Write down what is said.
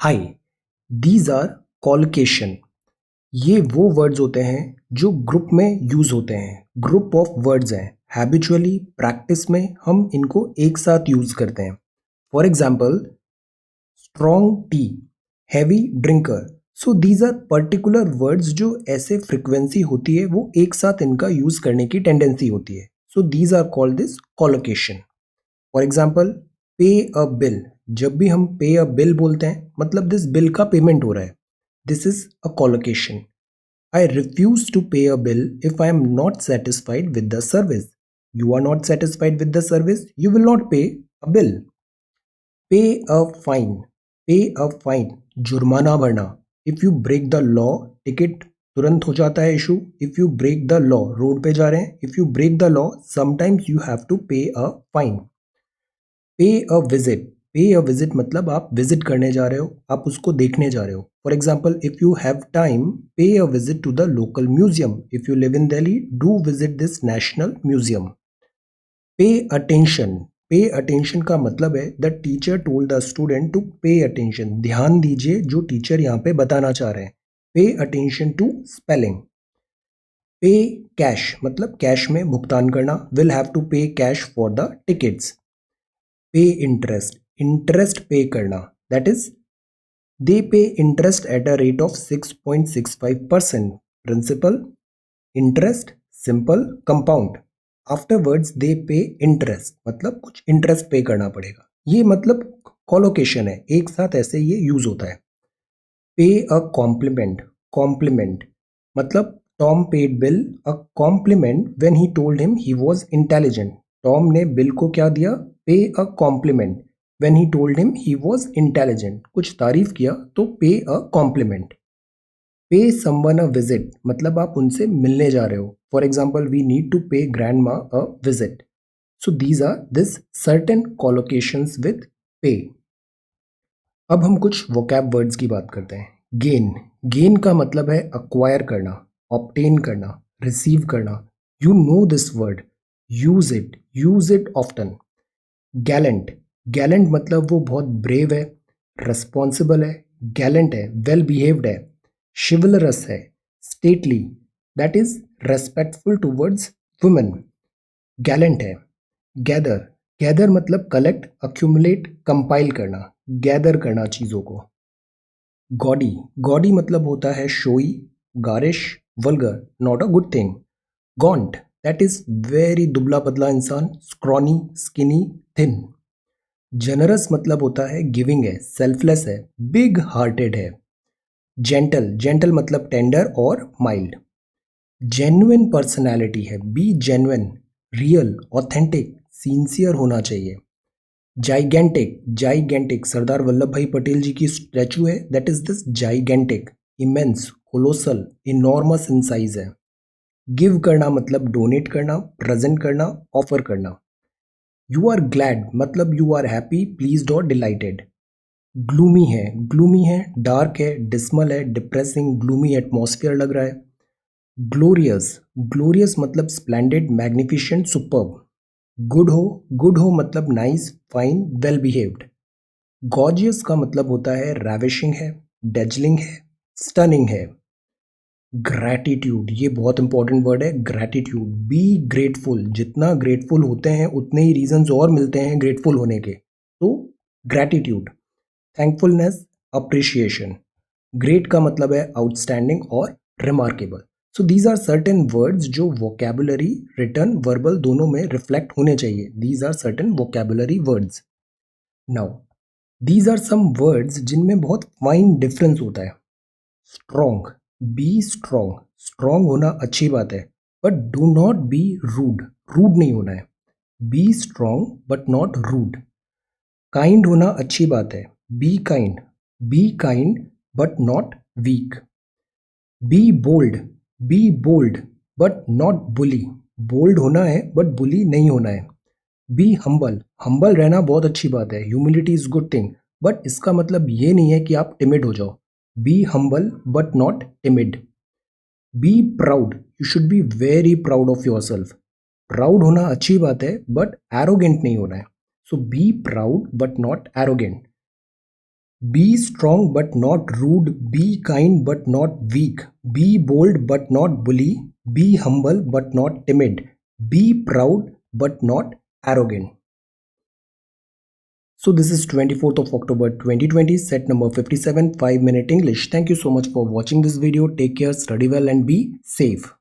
Hi, these are collocation. ये वो words होते हैं जो ग्रुप में यूज होते हैं। ग्रुप ऑफ वर्ड्स हैं। हैबिचुअली प्रैक्टिस में हम इनको एक साथ यूज करते हैं। For example, strong tea, heavy drinker. So these are particular words जो ऐसे फ्रिक्वेंसी होती है वो एक साथ इनका यूज करने की टेंडेंसी होती है। So these are called this collocation. For example, pay a bill. जब भी हम पे अ बिल बोलते हैं मतलब दिस बिल का पेमेंट हो रहा है। This is a collocation. I refuse to pay a bill if I am not satisfied with the service. You are not satisfied with the service, you will not pay a bill. पे a fine. पे a fine, जुर्माना भरना। If you break the law, ticket तुरंत हो जाता है issue. If you break the law, road पे जा रहे हैं, if you break the law sometimes you have to pay a fine. पे अ विजिट। पे अ विजिट मतलब आप विजिट करने जा रहे हो, आप उसको देखने जा रहे हो। For example, if you have time, pay a visit to the local museum. If you live in Delhi, do visit this national museum. Pay attention. Pay attention का मतलब है the teacher told the student to pay attention. ध्यान दीजिए जो teacher यहाँ पे बताना चाह रहे हैं। Pay attention to spelling. Pay cash मतलब कैश में भुगतान करना। Will have to pay cash for the tickets. Pay interest, interest pay करना। That is they pay interest at a rate of 6.65%। Principal, interest, simple, compound. Afterwards they pay interest मतलब कुछ interest pay करना पड़ेगा। ये मतलब collocation है, एक साथ ऐसे ये यूज होता है। Pay a compliment. कॉम्प्लीमेंट मतलब Tom paid Bill a compliment when he told him he was intelligent. Tom ने बिल को क्या दिया? Pay a compliment when he told him he was intelligent. कुछ तारीफ किया तो pay a compliment. Pay someone a visit मतलब आप उनसे मिलने जा रहे हो। For example, we need to pay grandma a visit. So these are this certain collocations with पे। अब हम कुछ वोकैब वर्ड्स की बात करते हैं। गेन। गेन का मतलब है अक्वायर करना, ऑब्टेन करना, रिसीव करना। You know this word, use it often. Gallant. Gallant मतलब वो बहुत ब्रेव है, रिस्पॉन्सिबल है, गैलेंट है, वेल बिहेव्ड है, शिवलरस है, stately, that is respectful towards women. Gallant है। गैदर। गैदर मतलब कलेक्ट, अक्यूमुलेट, कंपाइल करना, गैदर करना चीजों को। गॉडी। गॉडी मतलब होता है showy, garish, vulgar, not a good thing. Gaunt, that is very दुबला पतला इंसान, स्क्रॉनी, स्किनी, थिन। जनरस मतलब होता है गिविंग है, सेल्फलेस है, बिग हार्टेड है। जेंटल। जेंटल मतलब टेंडर और माइल्ड। जेन्युइन पर्सनैलिटी है, B genuine, real, authentic, sincere होना चाहिए। जाइगेंटिक। जाइगेंटिक सरदार वल्लभ भाई पटेल जी की स्टैचू है, that is this gigantic. Immense, colossal, enormous in size है। गिव करना मतलब डोनेट करना, प्रेजेंट करना, ऑफर करना। यू आर ग्लैड मतलब यू आर हैप्पी, प्लीज्ड और डिलाइटेड। ग्लूमी है, ग्लूमी है, डार्क है, डिस्मल है, डिप्रेसिंग, ग्लूमी एटमॉस्फेयर लग रहा है। ग्लोरियस। ग्लोरियस मतलब स्प्लेंडेड, मैग्निफिशेंट, सुपर्ब। गुड हो। गुड हो मतलब nice, fine, well behaved. Gorgeous का मतलब होता है रैविशिंग है, डेजलिंग है, स्टनिंग है। ग्रैटिट्यूड, ये बहुत इंपॉर्टेंट वर्ड है, ग्रैटिट्यूड। बी ग्रेटफुल, जितना ग्रेटफुल होते हैं उतने ही रीजंस और मिलते हैं ग्रेटफुल होने के। तो ग्रैटिट्यूड। Thankfulness, appreciation. ग्रेट का मतलब है आउटस्टैंडिंग और remarkable. So these are certain words जो वोकेबुलरी, रिटर्न, वर्बल दोनों में रिफ्लेक्ट होने चाहिए। These are certain vocabulary words. Now these are some words जिनमें बहुत फाइन डिफरेंस होता है। स्ट्रॉन्ग। बी स्ट्रॉन्ग, स्ट्रॉन्ग होना अच्छी बात है, but do not be rude, rude नहीं होना है। Be strong but not rude. Kind होना अच्छी बात है, be kind, be kind but not weak. Be bold, be bold but not bully, bold होना है बट बुली नहीं होना है। बी हम्बल, हम्बल रहना बहुत अच्छी बात है, humility is good thing, but इसका मतलब ये नहीं है कि आप टिमिड हो जाओ। Be humble but not timid. Be proud, you should be very proud of yourself. Proud होना अच्छी बात है बट एरोगेंट नहीं होना है। So be proud but not arrogant. Be strong but not rude. Be kind but not weak. Be bold but not bully. Be humble but not timid. Be proud but not arrogant. So this is 24th of October 2020, set number 57, 5-minute English. Thank you so much for watching this video. Take care, study well and be safe.